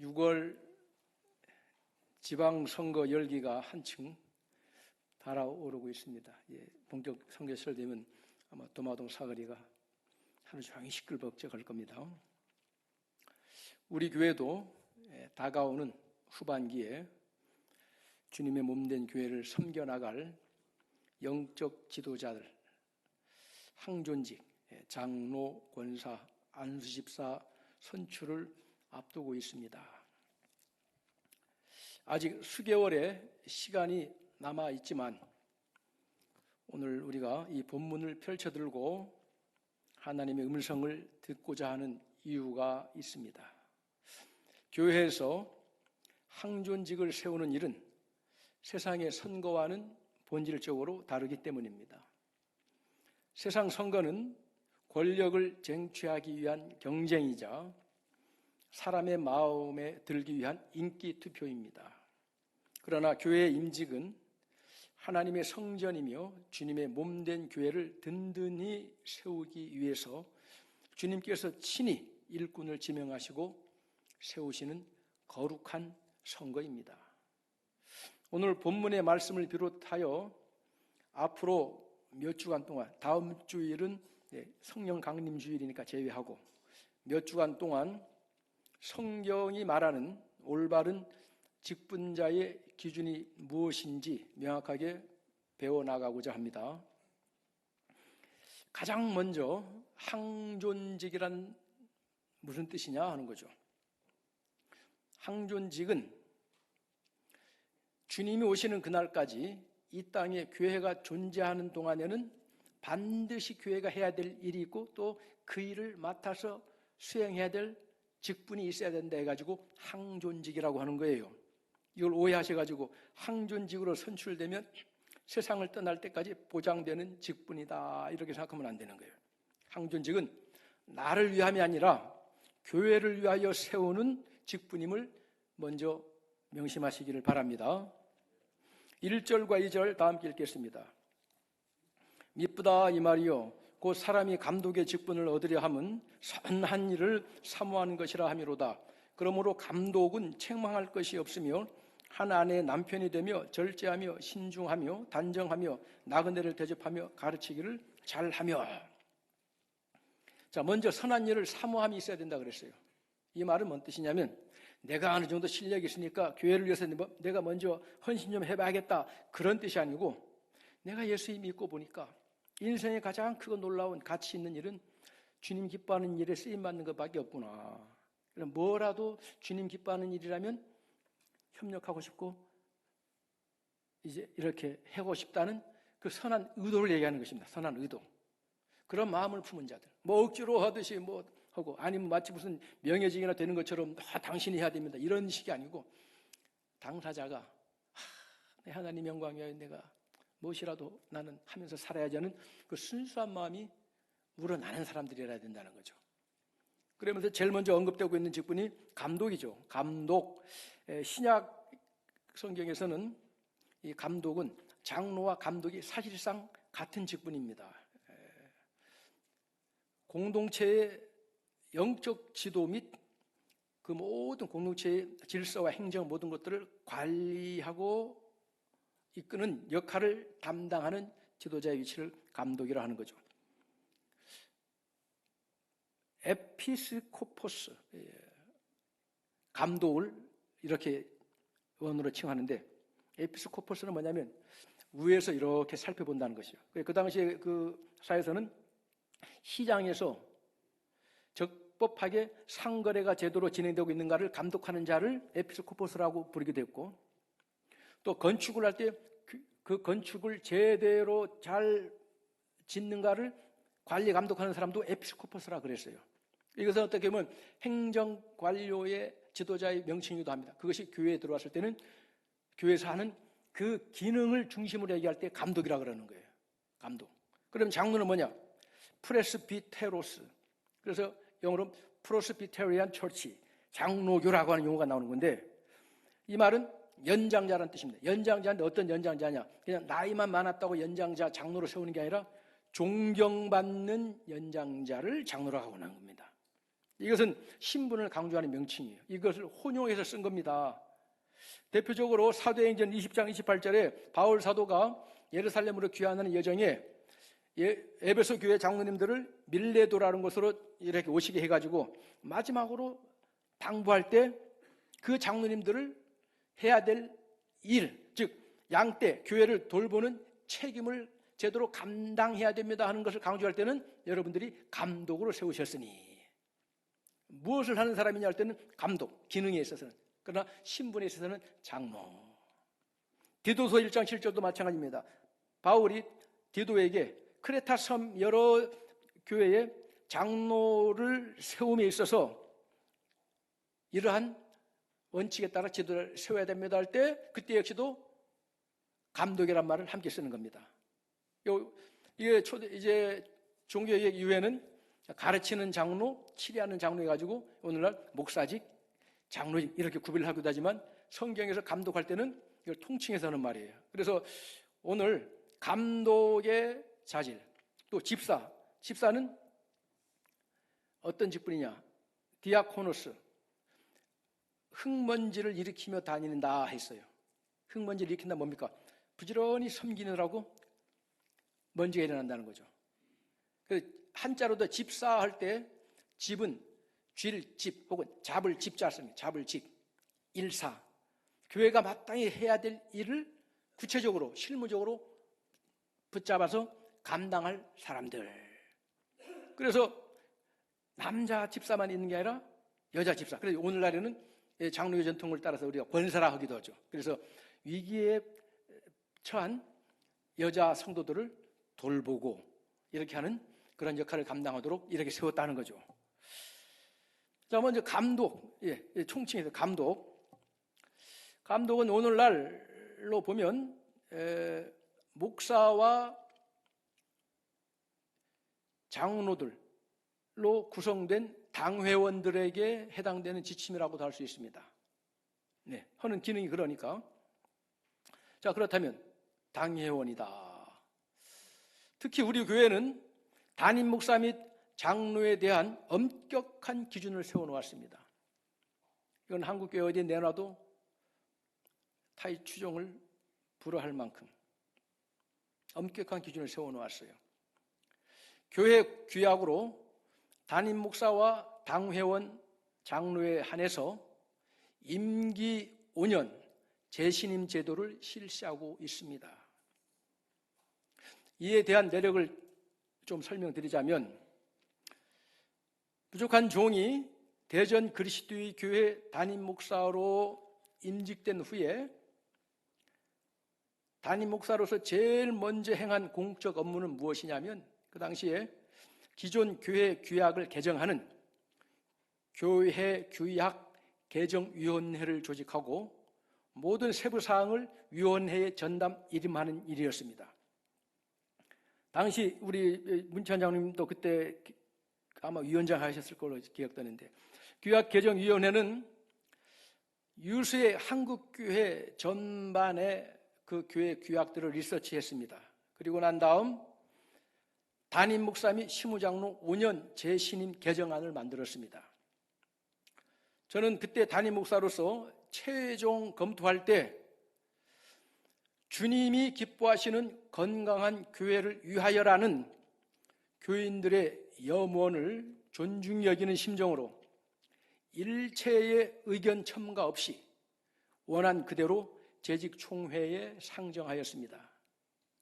6월 지방선거 열기가 한층 달아오르고 있습니다. 본격 선거 시작되면 아마 도마동 사거리가 하루 종일 시끌벅적할 겁니다. 우리 교회도 다가오는 후반기에 주님의 몸된 교회를 섬겨나갈 영적 지도자들, 항존직, 장로, 권사, 안수집사 선출을 앞두고 있습니다. 아직 수개월의 시간이 남아 있지만 오늘 우리가 이 본문을 펼쳐들고 하나님의 음성을 듣고자 하는 이유가 있습니다. 교회에서 항존직을 세우는 일은 세상의 선거와는 본질적으로 다르기 때문입니다. 세상 선거는 권력을 쟁취하기 위한 경쟁이자 사람의 마음에 들기 위한 인기 투표입니다. 그러나 교회의 임직은 하나님의 성전이며 주님의 몸된 교회를 든든히 세우기 위해서 주님께서 친히 일꾼을 지명하시고 세우시는 거룩한 선거입니다. 오늘 본문의 말씀을 비롯하여 앞으로 몇 주간 동안, 다음 주일은 성령 강림 주일이니까 제외하고 몇 주간 동안 성경이 말하는 올바른 직분자의 기준이 무엇인지 명확하게 배워나가고자 합니다. 가장 먼저 항존직이란 무슨 뜻이냐 하는 거죠. 항존직은 주님이 오시는 그날까지 이 땅에 교회가 존재하는 동안에는 반드시 교회가 해야 될 일이 있고 또 그 일을 맡아서 수행해야 될 직분이 있어야 된다 해가지고 항존직이라고 하는 거예요. 이걸 오해하셔가지고 항존직으로 선출되면 세상을 떠날 때까지 보장되는 직분이다 이렇게 생각하면 안 되는 거예요. 항존직은 나를 위함이 아니라 교회를 위하여 세우는 직분임을 먼저 명심하시기를 바랍니다. 1절과 2절 다 함께 읽겠습니다. 미쁘다 이 말이요 곧 사람이 감독의 직분을 얻으려 함은 선한 일을 사모하는 것이라 함이로다. 그러므로 감독은 책망할 것이 없으며 한 아내의 남편이 되며 절제하며 신중하며 단정하며 나그네를 대접하며 가르치기를 잘하며. 자, 먼저 선한 일을 사모함이 있어야 된다 그랬어요. 이 말은 뭔 뜻이냐면 내가 어느 정도 실력이 있으니까 교회를 위해서 내가 먼저 헌신 좀 해봐야겠다 그런 뜻이 아니고 내가 예수 믿고 보니까 인생의 가장 크고 놀라운 가치 있는 일은 주님 기뻐하는 일에 쓰임받는 것밖에 없구나. 그럼 뭐라도 주님 기뻐하는 일이라면 협력하고 싶고 이제 이렇게 하고 싶다는 그 선한 의도를 얘기하는 것입니다. 선한 의도. 그런 마음을 품은 자들. 뭐 억지로 하듯이 뭐 하고 아니면 마치 무슨 명예직이나 되는 것처럼 당신이 해야 됩니다. 이런 식이 아니고 당사자가 내 하나님 영광 위하여 내가 무엇이라도 나는 하면서 살아야지 하는 그 순수한 마음이 우러나는 사람들이라야 된다는 거죠. 그러면서 제일 먼저 언급되고 있는 직분이 감독이죠. 감독. 신약 성경에서는 이 감독은 장로와 감독이 사실상 같은 직분입니다. 공동체의 영적 지도 및 그 모든 공동체의 질서와 행정 모든 것들을 관리하고 이끄는 역할을 담당하는 지도자의 위치를 감독이라 하는 거죠. 에피스코포스, 감독을 이렇게 원어로 칭하는데 에피스코포스는 뭐냐면 위에서 이렇게 살펴본다는 것이요. 그 당시에 그 사회에서는 시장에서 적법하게 상거래가 제대로 진행되고 있는가를 감독하는 자를 에피스코포스라고 부르게 됐고 또 건축을 할 때 그 건축을 제대로 잘 짓는가를 관리 감독하는 사람도 에피스코포스라 그랬어요. 이것은 어떻게 보면 행정관료의 지도자의 명칭이기도 합니다. 그것이 교회에 들어왔을 때는 교회에서 하는 그 기능을 중심으로 얘기할 때 감독이라 그러는 거예요. 감독. 그럼 장로는 뭐냐? 프레스비테로스. 그래서 영어로 프로스비테리안 처치, 장로교라고 하는 용어가 나오는 건데 이 말은 연장자라는 뜻입니다. 연장자인데 어떤 연장자냐? 그냥 나이만 많았다고 연장자 장로로 세우는 게 아니라 존경받는 연장자를 장로라고 하는 겁니다. 이것은 신분을 강조하는 명칭이에요. 이것을 혼용해서 쓴 겁니다. 대표적으로 사도행전 20장 28절에 바울 사도가 예루살렘으로 귀환하는 여정에 에베소 교회 장로님들을 밀레도라는 곳으로 이렇게 오시게 해가지고 마지막으로 당부할 때 그 장로님들을 해야 될 일, 즉 양떼 교회를 돌보는 책임을 제대로 감당해야 됩니다 하는 것을 강조할 때는 여러분들이 감독으로 세우셨으니, 무엇을 하는 사람이냐 할 때는 감독, 기능에 있어서는, 그러나 신분에 있어서는 장로. 디도서 1장 7절도 마찬가지입니다. 바울이 디도에게 크레타 섬 여러 교회에 장로를 세움에 있어서 이러한 원칙에 따라 지도를 세워야 됩니다 할 때 그때 역시도 감독이란 말을 함께 쓰는 겁니다. 이게 이제 종교의 유해는 가르치는 장로, 치리하는 장로 해가지고 오늘날 목사직, 장로직 이렇게 구별을 하기도 하지만 성경에서 감독할 때는 이걸 통칭해서 하는 말이에요. 그래서 오늘 감독의 자질, 또 집사는 어떤 직분이냐? 디아코노스, 흙먼지를 일으키며 다닌다 했어요. 흙먼지를 일으킨다 뭡니까? 부지런히 섬기느라고 먼지가 일어난다는 거죠. 한자로도 집사할 때 집은 쥘집 혹은 잡을 집자 씁니다. 잡을 집, 일사. 교회가 마땅히 해야 될 일을 구체적으로 실무적으로 붙잡아서 감당할 사람들. 그래서 남자 집사만 있는 게 아니라 여자 집사. 그래서 오늘날에는 장로교 전통을 따라서 우리가 권사라 하기도 하죠. 그래서 위기에 처한 여자 성도들을 돌보고 이렇게 하는 그런 역할을 감당하도록 이렇게 세웠다는 거죠. 자, 먼저 감독, 총칭해서 감독. 감독은 오늘날로 보면 목사와 장로들로 구성된 당회원들에게 해당되는 지침이라고도 할 수 있습니다. 네, 하는 기능이 그러니까. 자, 그렇다면 당회원이다. 특히 우리 교회는 담임 목사 및 장로에 대한 엄격한 기준을 세워놓았습니다. 이건 한국교회 어디에 내놔도 타의 추종을 불허할 만큼 엄격한 기준을 세워놓았어요. 교회 규약으로 담임 목사와 당회원, 장로에 한해서 임기 5년 재신임 제도를 실시하고 있습니다. 이에 대한 내력을 좀 설명드리자면, 부족한 종이 대전 그리스도의 교회 담임 목사로 임직된 후에 담임 목사로서 제일 먼저 행한 공적 업무는 무엇이냐면, 그 당시에 기존 교회 규약을 개정하는 교회 규약 개정위원회를 조직하고 모든 세부 사항을 위원회에 전담 일임하는 일이었습니다. 당시 우리 문찬 장로님도 그때 아마 위원장 하셨을 걸로 기억되는데, 규약 개정위원회는 유수의 한국교회 전반의 그 교회 규약들을 리서치했습니다. 그리고 난 다음 담임 목사 및 시무장로 5년 재신임 개정안을 만들었습니다. 저는 그때 담임 목사로서 최종 검토할 때 주님이 기뻐하시는 건강한 교회를 위하여라는 교인들의 염원을 존중히 여기는 심정으로 일체의 의견 첨가 없이 원안 그대로 재직 총회에 상정하였습니다.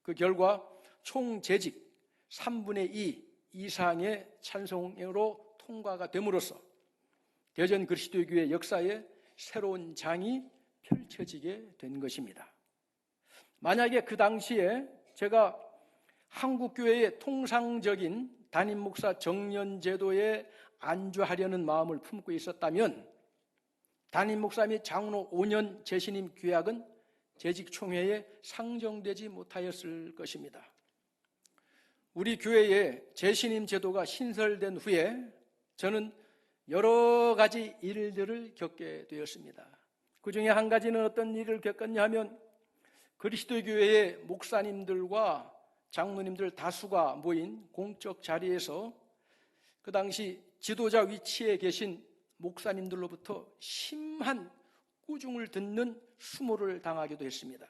그 결과 총 재직 3분의 2 이상의 찬성으로 통과가 됨으로써 대전 그리스도교회 역사에 새로운 장이 펼쳐지게 된 것입니다. 만약에 그 당시에 제가 한국교회의 통상적인 담임 목사 정년 제도에 안주하려는 마음을 품고 있었다면 담임 목사 및 장로 5년 재신임 규약은 재직 총회에 상정되지 못하였을 것입니다. 우리 교회의 재신임 제도가 신설된 후에 저는 여러 가지 일들을 겪게 되었습니다. 그 중에 한 가지는 어떤 일을 겪었냐 하면, 그리스도 교회의 목사님들과 장로님들 다수가 모인 공적 자리에서 그 당시 지도자 위치에 계신 목사님들로부터 심한 꾸중을 듣는 수모를 당하기도 했습니다.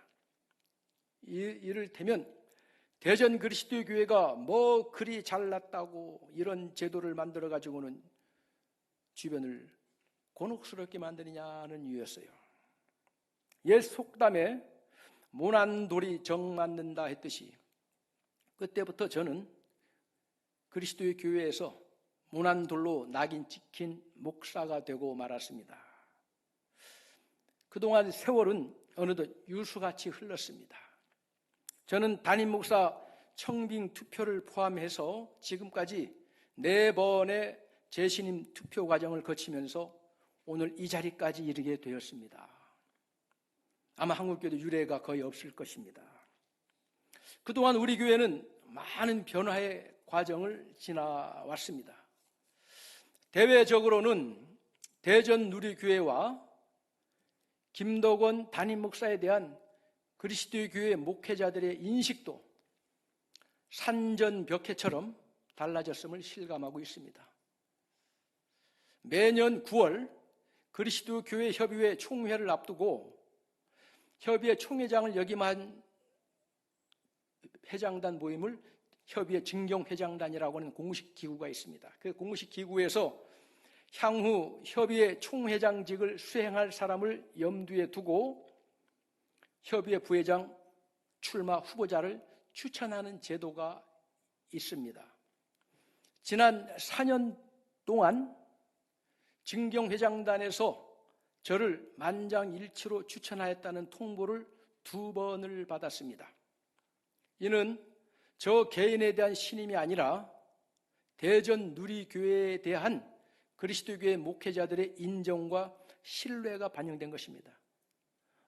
이를테면 대전 그리스도의 교회가 뭐 그리 잘났다고 이런 제도를 만들어 가지고는 주변을 곤혹스럽게 만드느냐는 이유였어요. 옛 속담에 모난돌이 정 맞는다 했듯이 그때부터 저는 그리스도의 교회에서 모난돌로 낙인 찍힌 목사가 되고 말았습니다. 그동안 세월은 어느덧 유수같이 흘렀습니다. 저는 담임 목사 청빙 투표를 포함해서 지금까지 4번의 재신임 투표 과정을 거치면서 오늘 이 자리까지 이르게 되었습니다. 아마 한국교회도 유례가 거의 없을 것입니다. 그동안 우리 교회는 많은 변화의 과정을 지나왔습니다. 대외적으로는 대전 누리교회와 김덕원 담임 목사에 대한 그리스도의 교회 목회자들의 인식도 산전벽해처럼 달라졌음을 실감하고 있습니다. 매년 9월 그리스도 교회 협의회 총회를 앞두고 협의회 총회장을 역임한 회장단 모임을 협의회 증경회장단이라고 하는 공식 기구가 있습니다. 그 공식 기구에서 향후 협의회 총회장직을 수행할 사람을 염두에 두고 협의회 부회장 출마 후보자를 추천하는 제도가 있습니다. 지난 4년 동안 증경회장단에서 저를 만장일치로 추천하였다는 통보를 2번을 받았습니다. 이는 저 개인에 대한 신임이 아니라 대전 누리교회에 대한 그리스도교회 목회자들의 인정과 신뢰가 반영된 것입니다.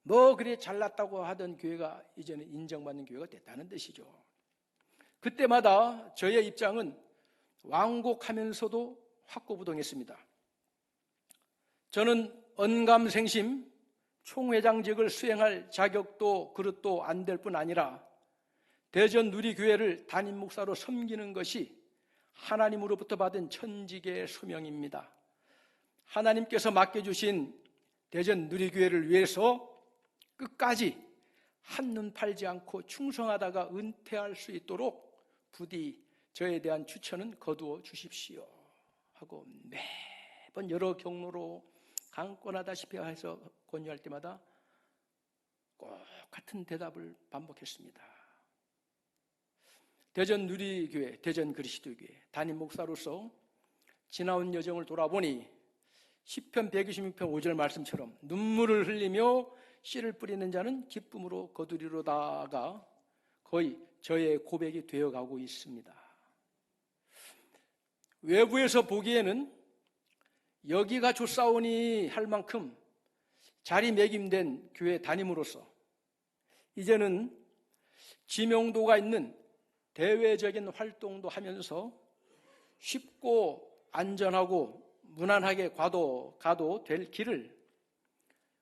뭐 그래 잘났다고 하던 교회가 이제는 인정받는 교회가 됐다는 뜻이죠. 그때마다 저의 입장은 완곡하면서도 확고부동했습니다. 저는 언감생심 총회장직을 수행할 자격도 그릇도 안 될 뿐 아니라 대전 누리교회를 담임 목사로 섬기는 것이 하나님으로부터 받은 천직의 소명입니다. 하나님께서 맡겨주신 대전 누리교회를 위해서 끝까지 한눈 팔지 않고 충성하다가 은퇴할 수 있도록 부디 저에 대한 추천은 거두어 주십시오 하고 매번 여러 경로로 강권하다시피 해서 권유할 때마다 꼭 같은 대답을 반복했습니다. 대전 누리교회, 대전 그리스도교회 담임 목사로서 지나온 여정을 돌아보니 시편 126편 5절 말씀처럼 눈물을 흘리며 씨를 뿌리는 자는 기쁨으로 거두리로다가 거의 저의 고백이 되어가고 있습니다. 외부에서 보기에는 여기가 좋사오니 할 만큼 자리매김된 교회 담임으로서 이제는 지명도가 있는 대외적인 활동도 하면서 쉽고 안전하고 무난하게 가도 될 길을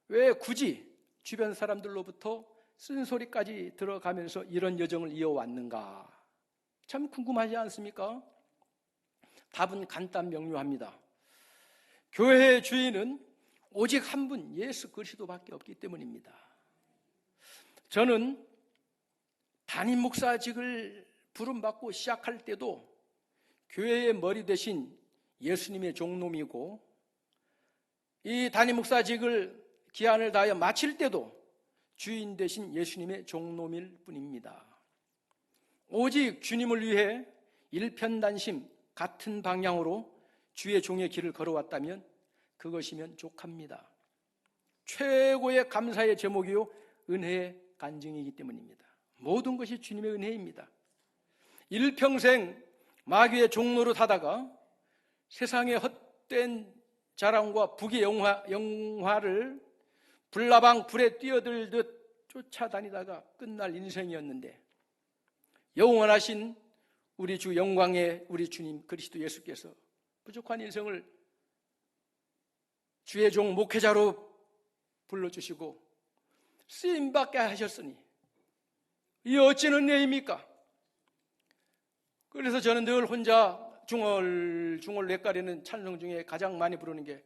왜 굳이 주변 사람들로부터 쓴소리까지 들어가면서 이런 여정을 이어왔는가? 참 궁금하지 않습니까? 답은 간단 명료합니다. 교회의 주인은 오직 한 분 예수 그리스도밖에 없기 때문입니다. 저는 담임 목사직을 부름받고 시작할 때도 교회의 머리 대신 예수님의 종놈이고 이 담임 목사직을 기한을 다하여 마칠 때도 주인 대신 예수님의 종놈일 뿐입니다. 오직 주님을 위해 일편단심 같은 방향으로 주의 종의 길을 걸어왔다면 그것이면 족합니다. 최고의 감사의 제목이요 은혜의 간증이기 때문입니다. 모든 것이 주님의 은혜입니다. 일평생 마귀의 종노릇 하다가 세상의 헛된 자랑과 부귀 영화를 불나방 불에 뛰어들듯 쫓아다니다가 끝날 인생이었는데 영원하신 우리 주 영광의 우리 주님 그리스도 예수께서 부족한 인생을 주의 종 목회자로 불러주시고 쓰임받게 하셨으니 이 어찌 은혜입니까? 그래서 저는 늘 혼자 중얼중얼 뇌까리는 찬송 중에 가장 많이 부르는 게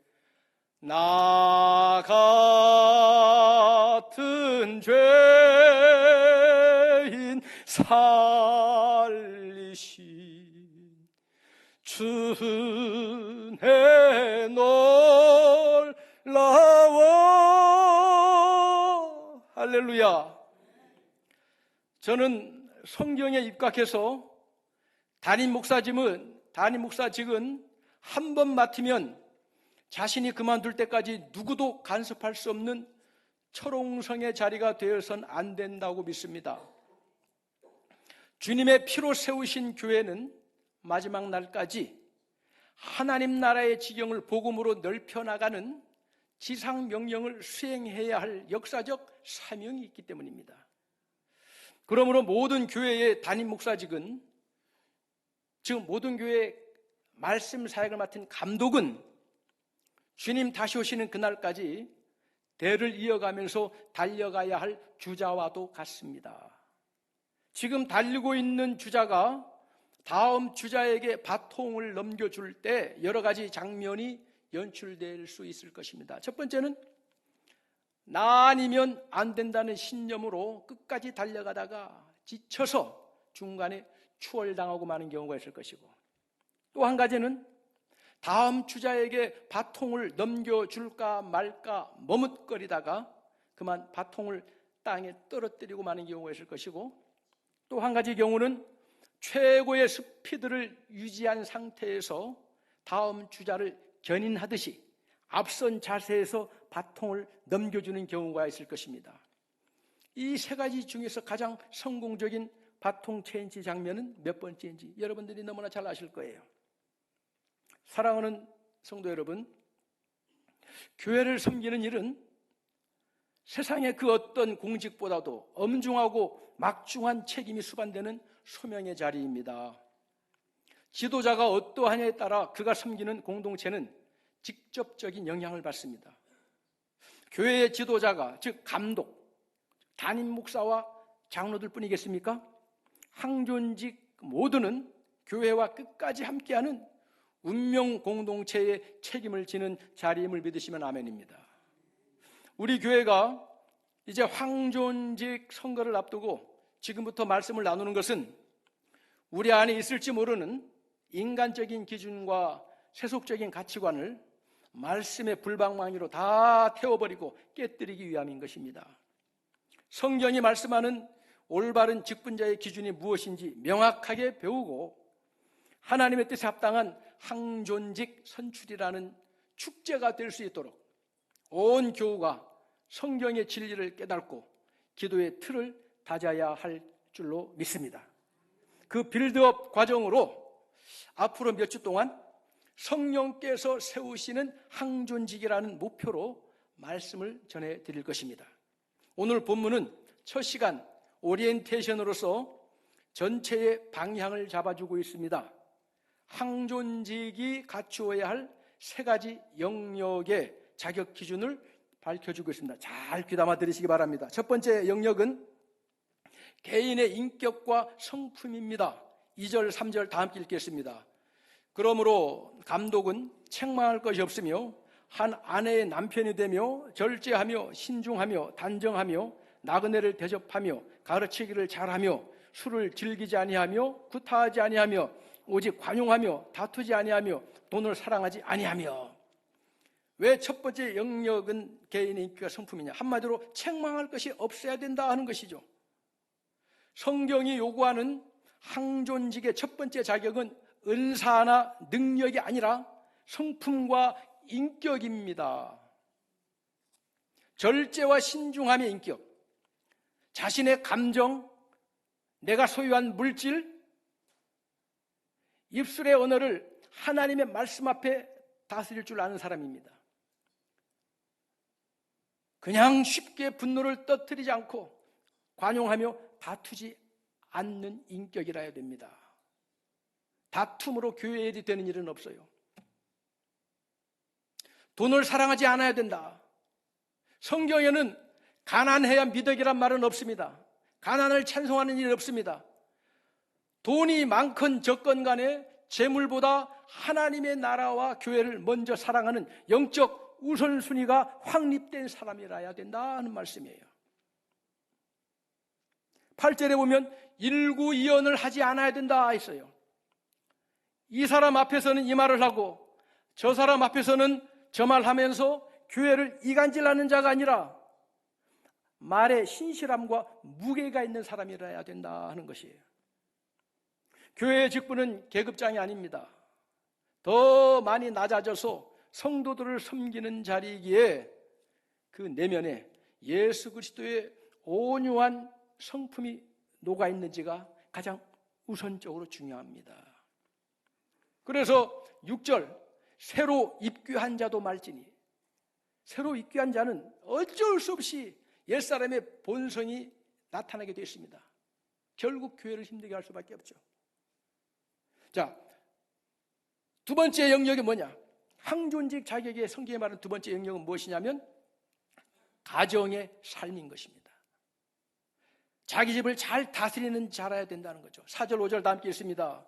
나 같은 죄인 살리신 주 은혜 놀라워. 할렐루야. 저는 성경에 입각해서 담임 목사직은 한 번 맡으면 자신이 그만둘 때까지 누구도 간섭할 수 없는 철옹성의 자리가 되어서는 안 된다고 믿습니다. 주님의 피로 세우신 교회는 마지막 날까지 하나님 나라의 지경을 복음으로 넓혀나가는 지상 명령을 수행해야 할 역사적 사명이 있기 때문입니다. 그러므로 모든 교회의 담임 목사직은, 즉 모든 교회의 말씀 사역을 맡은 감독은 주님 다시 오시는 그날까지 대를 이어가면서 달려가야 할 주자와도 같습니다. 지금 달리고 있는 주자가 다음 주자에게 바통을 넘겨줄 때 여러 가지 장면이 연출될 수 있을 것입니다. 첫 번째는 나 아니면 안 된다는 신념으로 끝까지 달려가다가 지쳐서 중간에 추월당하고 마는 경우가 있을 것이고, 또 한 가지는 다음 주자에게 바통을 넘겨줄까 말까 머뭇거리다가 그만 바통을 땅에 떨어뜨리고 마는 경우가 있을 것이고, 또 한 가지 경우는 최고의 스피드를 유지한 상태에서 다음 주자를 견인하듯이 앞선 자세에서 바통을 넘겨주는 경우가 있을 것입니다. 이 세 가지 중에서 가장 성공적인 바통 체인지 장면은 몇 번째인지 여러분들이 너무나 잘 아실 거예요. 사랑하는 성도 여러분, 교회를 섬기는 일은 세상의 그 어떤 공직보다도 엄중하고 막중한 책임이 수반되는 소명의 자리입니다. 지도자가 어떠하냐에 따라 그가 섬기는 공동체는 직접적인 영향을 받습니다. 교회의 지도자가, 즉 감독, 담임 목사와 장로들 뿐이겠습니까? 항존직 모두는 교회와 끝까지 함께하는 운명 공동체의 책임을 지는 자리임을 믿으시면 아멘입니다. 우리 교회가 이제 황존직 선거를 앞두고 지금부터 말씀을 나누는 것은 우리 안에 있을지 모르는 인간적인 기준과 세속적인 가치관을 말씀의 불방망이로 다 태워버리고 깨뜨리기 위함인 것입니다. 성경이 말씀하는 올바른 직분자의 기준이 무엇인지 명확하게 배우고 하나님의 뜻에 합당한 항존직 선출이라는 축제가 될 수 있도록 온 교우가 성경의 진리를 깨닫고 기도의 틀을 다져야 할 줄로 믿습니다. 그 빌드업 과정으로 앞으로 몇 주 동안 성령께서 세우시는 항존직이라는 목표로 말씀을 전해드릴 것입니다. 오늘 본문은 첫 시간 오리엔테이션으로서 전체의 방향을 잡아주고 있습니다. 항존직이 갖추어야 할 세 가지 영역의 자격 기준을 밝혀주고 있습니다. 잘 귀담아 들으시기 바랍니다. 첫 번째 영역은 개인의 인격과 성품입니다. 2절, 3절 다 함께 읽겠습니다. 그러므로 감독은 책망할 것이 없으며 한 아내의 남편이 되며 절제하며 신중하며 단정하며 나그네를 대접하며 가르치기를 잘하며 술을 즐기지 아니하며 구타하지 아니하며 오직 관용하며 다투지 아니하며 돈을 사랑하지 아니하며. 왜 첫 번째 영역은 개인의 인격과 성품이냐? 한마디로 책망할 것이 없어야 된다 하는 것이죠. 성경이 요구하는 항존직의 첫 번째 자격은 은사나 능력이 아니라 성품과 인격입니다. 절제와 신중함의 인격, 자신의 감정, 내가 소유한 물질, 입술의 언어를 하나님의 말씀 앞에 다스릴 줄 아는 사람입니다. 그냥 쉽게 분노를 터뜨리지 않고 관용하며 다투지 않는 인격이라 해야 됩니다. 다툼으로 교회에 되는 일은 없어요. 돈을 사랑하지 않아야 된다. 성경에는 가난해야 미덕이란 말은 없습니다. 가난을 찬송하는 일은 없습니다. 돈이 많건 적건 간에 재물보다 하나님의 나라와 교회를 먼저 사랑하는 영적 우선순위가 확립된 사람이라야 된다는 말씀이에요. 8절에 보면 일구이연을 하지 않아야 된다 했어요. 이 사람 앞에서는 이 말을 하고 저 사람 앞에서는 저 말하면서 교회를 이간질하는 자가 아니라 말에 신실함과 무게가 있는 사람이라야 된다 하는 것이에요. 교회의 직분은 계급장이 아닙니다. 더 많이 낮아져서 성도들을 섬기는 자리이기에 그 내면에 예수 그리스도의 온유한 성품이 녹아 있는지가 가장 우선적으로 중요합니다. 그래서 6절, 새로 입교한 자도 말지니, 새로 입교한 자는 어쩔 수 없이 옛사람의 본성이 나타나게 되어 있습니다. 결국 교회를 힘들게 할 수밖에 없죠. 자, 두 번째 영역이 뭐냐? 항존직 자격의 성경에 말하는 두 번째 영역은 무엇이냐면 가정의 삶인 것입니다. 자기 집을 잘 다스리는 자라야 된다는 거죠. 4절 5절 다 함께 읽습니다.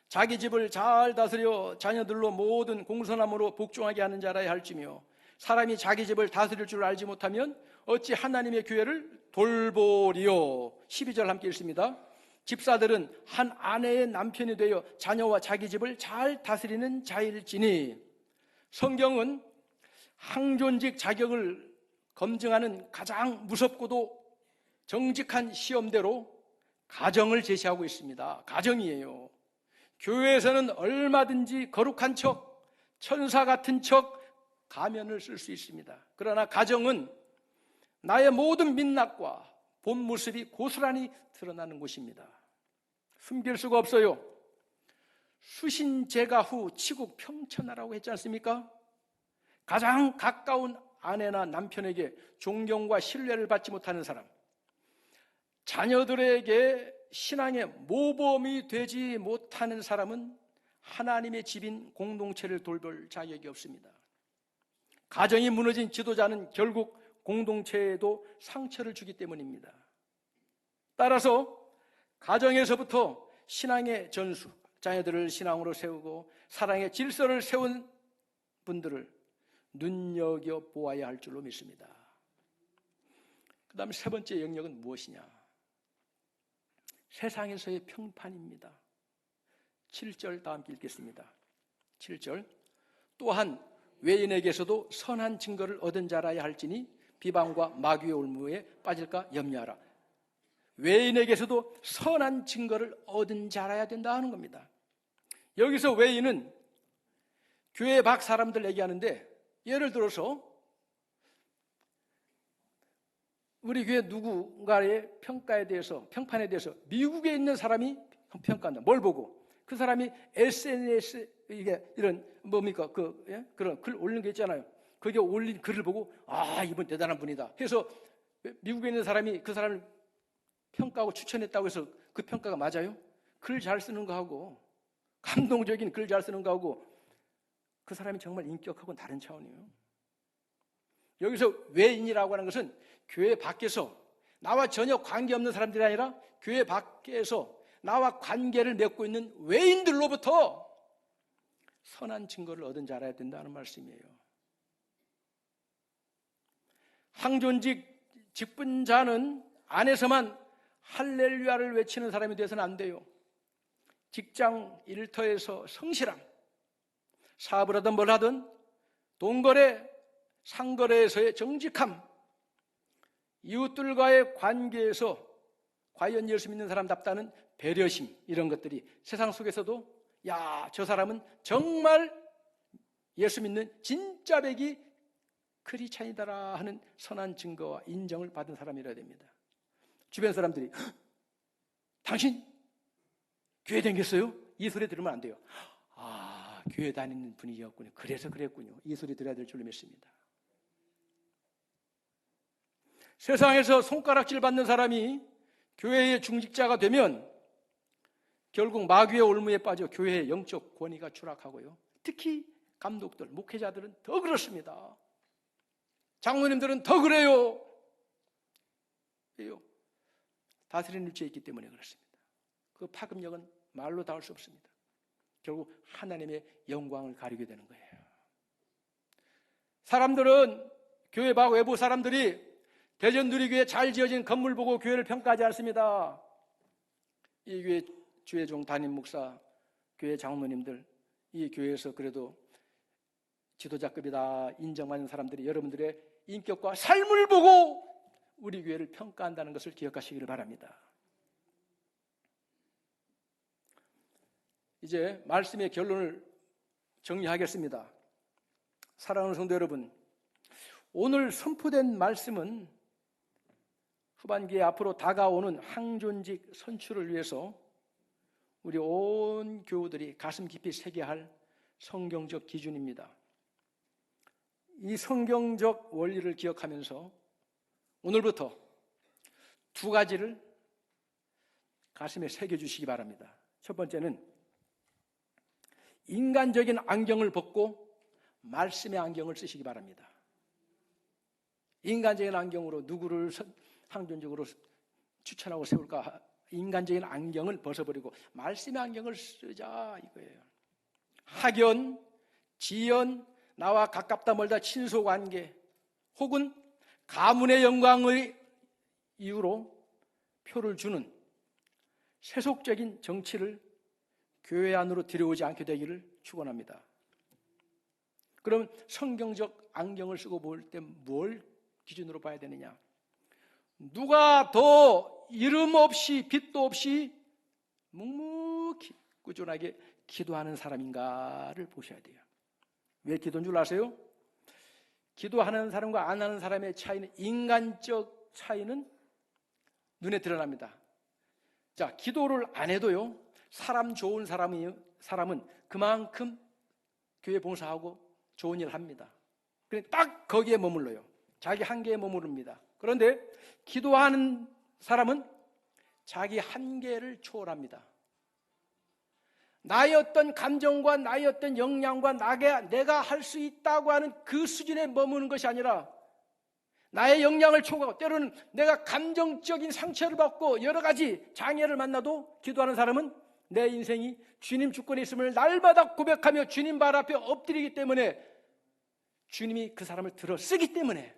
자기 집을 잘 다스려 자녀들로 모든 공손함으로 복종하게 하는 자라야 할지며, 사람이 자기 집을 다스릴 줄 알지 못하면 어찌 하나님의 교회를 돌보리요. 12절 함께 읽습니다. 집사들은 한 아내의 남편이 되어 자녀와 자기 집을 잘 다스리는 자일지니. 성경은 항존직 자격을 검증하는 가장 무섭고도 정직한 시험대로 가정을 제시하고 있습니다. 가정이에요. 교회에서는 얼마든지 거룩한 척, 천사 같은 척 가면을 쓸 수 있습니다. 그러나 가정은 나의 모든 민낯과 본 모습이 고스란히 드러나는 곳입니다. 숨길 수가 없어요. 수신제가 후 치국 평천하라고 했지 않습니까? 가장 가까운 아내나 남편에게 존경과 신뢰를 받지 못하는 사람, 자녀들에게 신앙의 모범이 되지 못하는 사람은 하나님의 집인 공동체를 돌볼 자격이 없습니다. 가정이 무너진 지도자는 결국 공동체에도 상처를 주기 때문입니다. 따라서 가정에서부터 신앙의 전수, 자녀들을 신앙으로 세우고 사랑의 질서를 세운 분들을 눈여겨보아야 할 줄로 믿습니다. 그 다음에 세 번째 영역은 무엇이냐? 세상에서의 평판입니다. 7절 다 함께 읽겠습니다. 7절, 또한 외인에게서도 선한 증거를 얻은 자라야 할지니 비방과 마귀의 올무에 빠질까 염려하라. 외인에게서도 선한 증거를 얻은 자라야 된다 하는 겁니다. 여기서 외인은 교회 밖 사람들 얘기하는데, 예를 들어서 우리 교회 누군가의 평판에 대해서 미국에 있는 사람이 평가한다. 뭘 보고? 그 사람이 SNS 이런 뭡니까? 그런 글 올린 게 있잖아요. 거기에 올린 글을 보고 이분 대단한 분이다 해서 미국에 있는 사람이 그 사람을 평가하고 추천했다고 해서 그 평가가 맞아요? 글 잘 쓰는 거하고, 감동적인 글 잘 쓰는 거하고 그 사람이 정말 인격하고는 다른 차원이에요. 여기서 외인이라고 하는 것은 교회 밖에서 나와 전혀 관계없는 사람들이 아니라 교회 밖에서 나와 관계를 맺고 있는 외인들로부터 선한 증거를 얻은 자라야 된다는 말씀이에요. 항존직 직분자는 안에서만 할렐루야를 외치는 사람이 되어서는 안 돼요. 직장 일터에서 성실함, 사업을 하든 뭘 하든 돈거래, 상거래에서의 정직함, 이웃들과의 관계에서 과연 예수 믿는 사람답다는 배려심, 이런 것들이 세상 속에서도 저 사람은 정말 예수 믿는 진짜 백이 크리스찬이다라 하는 선한 증거와 인정을 받은 사람이라야 됩니다. 주변 사람들이 당신 교회 다녔어요? 이 소리 들으면 안 돼요. 교회 다니는 분위기였군요. 그래서 그랬군요. 이 소리 들어야 될 줄로 믿습니다. 세상에서 손가락질 받는 사람이 교회의 중직자가 되면 결국 마귀의 올무에 빠져 교회의 영적 권위가 추락하고요. 특히 감독들, 목회자들은 더 그렇습니다. 장로님들은 더 그래요. 왜요? 다스리는 일체에 있기 때문에 그렇습니다. 그 파급력은 말로 닿을 수 없습니다. 결국 하나님의 영광을 가리게 되는 거예요. 사람들은, 교회 밖 외부 사람들이 대전누리교회 잘 지어진 건물 보고 교회를 평가하지 않습니다. 이 교회 주회종 담임 목사, 교회 장로님들, 이 교회에서 그래도 지도자급이다 인정받는 사람들이 여러분들의 인격과 삶을 보고 우리 교회를 평가한다는 것을 기억하시기를 바랍니다. 이제 말씀의 결론을 정리하겠습니다. 사랑하는 성도 여러분, 오늘 선포된 말씀은 후반기에 앞으로 다가오는 항존직 선출을 위해서 우리 온 교우들이 가슴 깊이 새겨야 할 성경적 기준입니다. 이 성경적 원리를 기억하면서 오늘부터 두 가지를 가슴에 새겨주시기 바랍니다. 첫 번째는 인간적인 안경을 벗고 말씀의 안경을 쓰시기 바랍니다. 인간적인 안경으로 누구를 항존직으로 추천하고 세울까? 인간적인 안경을 벗어버리고 말씀의 안경을 쓰자 이거예요. 학연, 지연, 나와 가깝다 멀다 친소관계 혹은 가문의 영광의 이유로 표를 주는 세속적인 정치를 교회 안으로 들여오지 않게 되기를 축원합니다. 그럼 성경적 안경을 쓰고 볼 때 뭘 기준으로 봐야 되느냐? 누가 더 이름 없이 빛도 없이 묵묵히 꾸준하게 기도하는 사람인가를 보셔야 돼요. 왜 기도인 줄 아세요? 기도하는 사람과 안 하는 사람의 차이는, 인간적 차이는 눈에 드러납니다. 자, 기도를 안 해도요, 사람 좋은 사람은 그만큼 교회 봉사하고 좋은 일을 합니다. 딱 거기에 머물러요. 자기 한계에 머무릅니다. 그런데 기도하는 사람은 자기 한계를 초월합니다. 나의 어떤 감정과 나의 어떤 역량과 내가 할 수 있다고 하는 그 수준에 머무는 것이 아니라 나의 역량을 초과하고, 때로는 내가 감정적인 상처를 받고 여러 가지 장애를 만나도 기도하는 사람은 내 인생이 주님 주권에 있음을 날마다 고백하며 주님 발 앞에 엎드리기 때문에, 주님이 그 사람을 들어 쓰기 때문에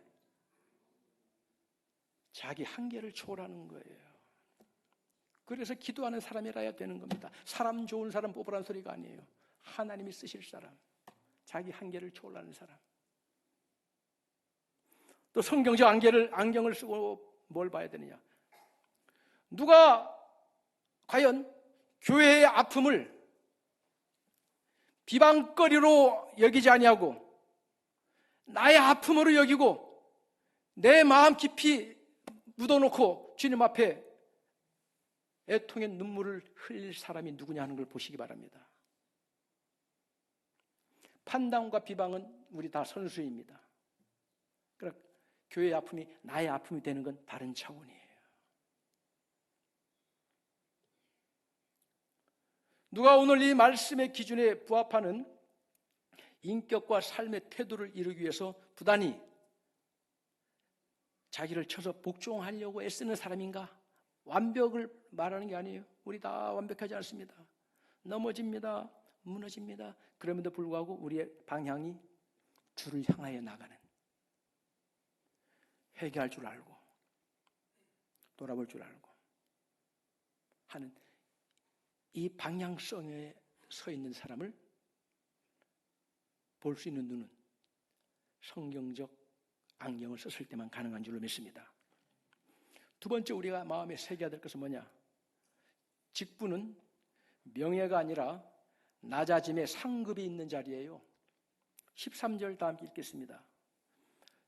자기 한계를 초월하는 거예요. 그래서 기도하는 사람이라야 되는 겁니다. 사람 좋은 사람 뽑으라는 소리가 아니에요. 하나님이 쓰실 사람, 자기 한계를 초월하는 사람. 또 성경적 안경을 쓰고 뭘 봐야 되느냐? 누가 과연 교회의 아픔을 비방거리로 여기지 아니하고 나의 아픔으로 여기고 내 마음 깊이 묻어놓고 주님 앞에 애통의 눈물을 흘릴 사람이 누구냐 하는 걸 보시기 바랍니다. 판단과 비방은 우리 다 선수입니다. 그러나 교회의 아픔이 나의 아픔이 되는 건 다른 차원이에요. 누가 오늘 이 말씀의 기준에 부합하는 인격과 삶의 태도를 이루기 위해서 부단히 자기를 쳐서 복종하려고 애쓰는 사람인가? 완벽을 말하는 게 아니에요. 우리 다 완벽하지 않습니다. 넘어집니다. 무너집니다. 그럼에도 불구하고 우리의 방향이 주를 향하여 나가는, 회개할 줄 알고 돌아볼 줄 알고 하는 이 방향성에 서 있는 사람을 볼 수 있는 눈은 성경적 안경을 썼을 때만 가능한 줄로 믿습니다. 두 번째 우리가 마음에 새겨야 될 것은 뭐냐? 직분은 명예가 아니라 낮아짐의 상급이 있는 자리예요. 13절 다 함께 읽겠습니다.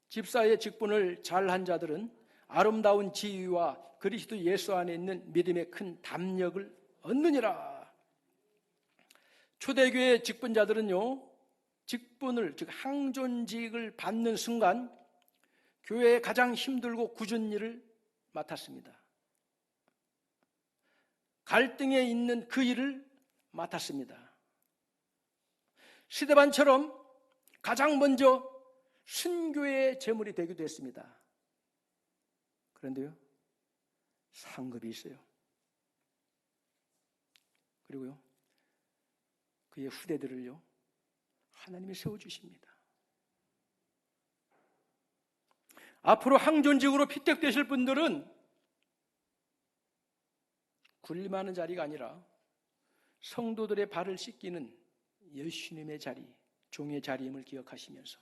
집사의 직분을 잘한 자들은 아름다운 지위와 그리스도 예수 안에 있는 믿음의 큰 담력을 얻느니라. 초대교회 직분자들은요, 직분을, 즉 항존직을 받는 순간 교회의 가장 힘들고 굳은 일을 맡았습니다. 갈등에 있는 그 일을 맡았습니다. 스데반처럼 가장 먼저 순교의 제물이 되기도 했습니다. 그런데요, 상급이 있어요. 그리고요, 그의 후대들을요 하나님이 세워주십니다. 앞으로 항존직으로 피택되실 분들은 군림하는 자리가 아니라 성도들의 발을 씻기는 예수님의 자리, 종의 자리임을 기억하시면서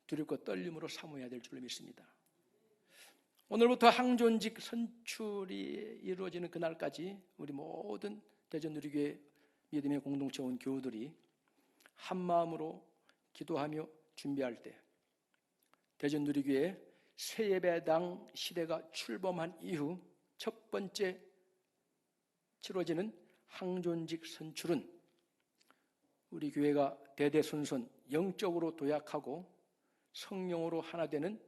두렵고 떨림으로 사모해야 될 줄로 믿습니다. 오늘부터 항존직 선출이 이루어지는 그날까지 우리 모든 대전누리교회 믿음의 공동체 온 교우들이 한마음으로 기도하며 준비할 때 대전누리교회 새예배당 시대가 출범한 이후 첫 번째 치러지는 항존직 선출은 우리 교회가 대대손손 영적으로 도약하고 성령으로 하나 되는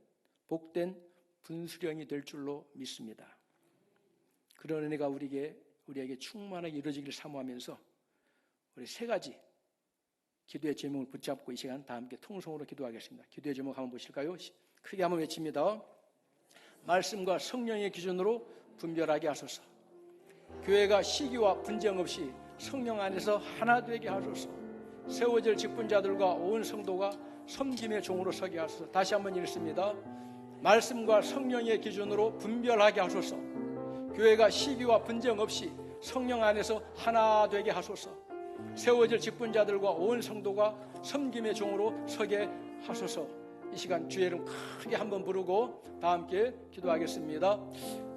복된 분수령이 될 줄로 믿습니다. 그런 은혜가 우리에게 충만하게 이루어지기를 사모하면서 우리 세 가지 기도의 제목을 붙잡고 이 시간 다 함께 통성으로 기도하겠습니다. 기도의 제목 한번 보실까요? 크게 한번 외칩니다. 말씀과 성령의 기준으로 분별하게 하소서. 교회가 시기와 분쟁 없이 성령 안에서 하나 되게 하소서. 세워질 직분자들과 온 성도가 섬김의 종으로 서게 하소서. 다시 한번 읽습니다. 말씀과 성령의 기준으로 분별하게 하소서. 교회가 시기와 분쟁 없이 성령 안에서 하나 되게 하소서. 세워질 직분자들과 온 성도가 섬김의 종으로 서게 하소서. 이 시간 주의 이름 크게 한번 부르고 다 함께 기도하겠습니다.